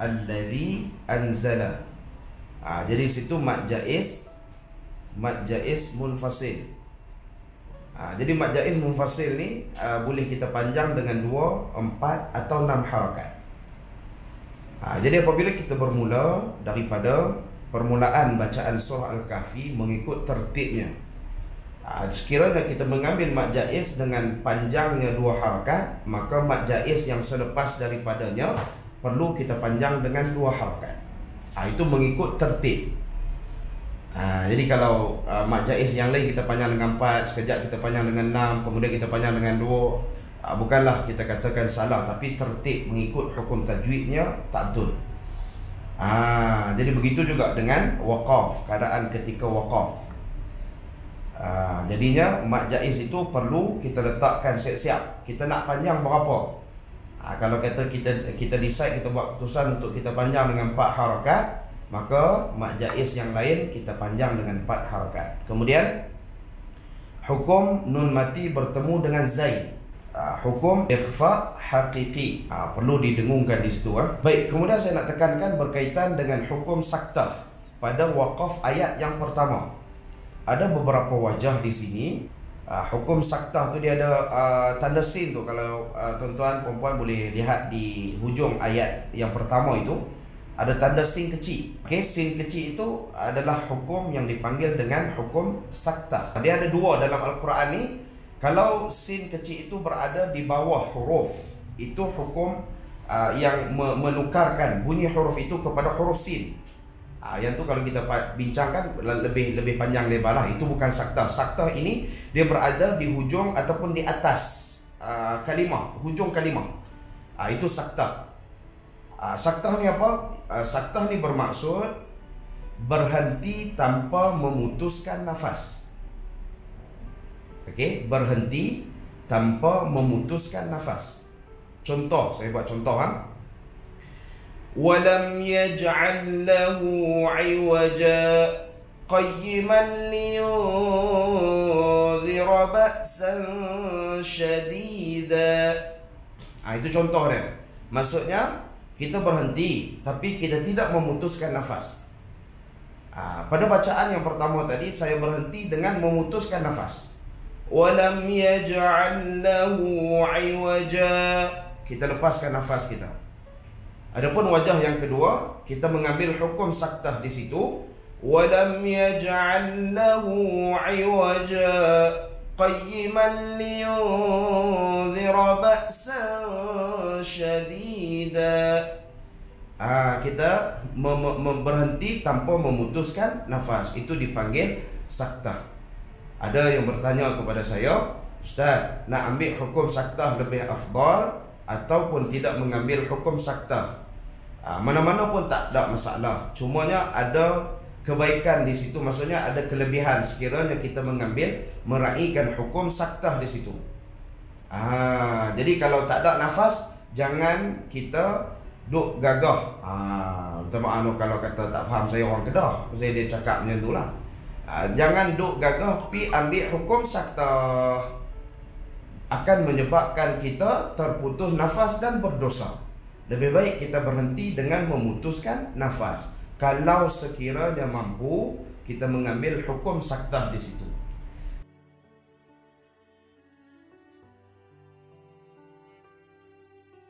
alladhi anzala. Jadi di situ mad jaiz munfasil. Jadi mad jaiz munfasil ni boleh kita panjang dengan 2, 4 atau 6 harakat. Jadi apabila kita bermula daripada permulaan bacaan surah Al-Kahfi mengikut tertibnya, sekiranya kita mengambil mad jaiz dengan panjangnya 2 harakat, maka mad jaiz yang selepas daripadanya perlu kita panjang dengan 2 harakat. Itu mengikut tertib. Jadi kalau mad jaiz yang lain kita panjang dengan 4, sekejap kita panjang dengan 6, kemudian kita panjang dengan 2, bukanlah kita katakan salah, tapi tertib mengikut hukum tajwidnya tak betul. Jadi begitu juga dengan waqaf, keadaan ketika waqaf. Jadinya mad jaiz itu perlu kita letakkan siap-siap. Kita nak panjang berapa? Kalau kata kita decide, kita buat keputusan untuk kita panjang dengan 4 harakat, maka mad jaiz yang lain kita panjang dengan 4 harakat. Kemudian hukum nun mati bertemu dengan zaid, hukum ikhfa haqiqi, perlu didengungkan di situ. Baik, kemudian saya nak tekankan berkaitan dengan hukum saktah pada waqaf ayat yang pertama. Ada beberapa wajah di sini. Hukum saktah tu dia ada tanda sin tu. Kalau tuan-tuan perempuan boleh lihat di hujung ayat yang pertama itu, ada tanda sin kecil. Okey, sin kecil itu adalah hukum yang dipanggil dengan hukum saktah. Dia ada 2 dalam Al-Quran ni. Kalau sin kecil itu berada di bawah huruf, itu hukum yang menukarkan bunyi huruf itu kepada huruf sin. Yang tu kalau kita bincangkan lebih panjang lebar lah. Itu bukan saktah. Saktah ini dia berada di hujung ataupun di atas kalimah, hujung kalimah. Itu saktah. Saktah ni apa? Saktah ni bermaksud berhenti tanpa memutuskan nafas. Okey, berhenti tanpa memutuskan nafas. Contoh, saya buat contoh. وَلَمْ يَجْعَلْ لَهُ عِوَجًا قَيِّمًا لِيُنذِرَ بَأْسًا شَدِيدًا. Itu contoh dia. Maksudnya kita berhenti tapi kita tidak memutuskan nafas. Pada bacaan yang pertama tadi saya berhenti dengan memutuskan nafas. وَلَمْ يَجْعَلْ لَهُ عِوَجًا, kita lepaskan nafas kita. Adapun wajah yang kedua, kita mengambil hukum saktah di situ. وَلَمْ يَجْعَلْ لَهُ عِوَجًا قَيِّمًا لِيُنذِرَ بَأْسًا شَدِيدًا. Kita berhenti tanpa memutuskan nafas. Itu dipanggil saktah. Ada yang bertanya kepada saya, Ustaz, nak ambil hukum saktah lebih afdal ataupun tidak mengambil hukum saktah? Mana-mana pun tak ada masalah. Cumanya ada kebaikan di situ. Maksudnya ada kelebihan sekiranya kita meraihkan hukum saktah di situ. Jadi kalau tak ada nafas, jangan kita duk gagah. Terutama kalau kata tak faham, saya orang Kedah, saya dia cakap macam tu lah. Jangan duk gagah pi ambil hukum saktah, akan menyebabkan kita terputus nafas dan berdosa. Lebih baik kita berhenti dengan memutuskan nafas. Kalau sekiranya mampu, kita mengambil hukum saktah di situ.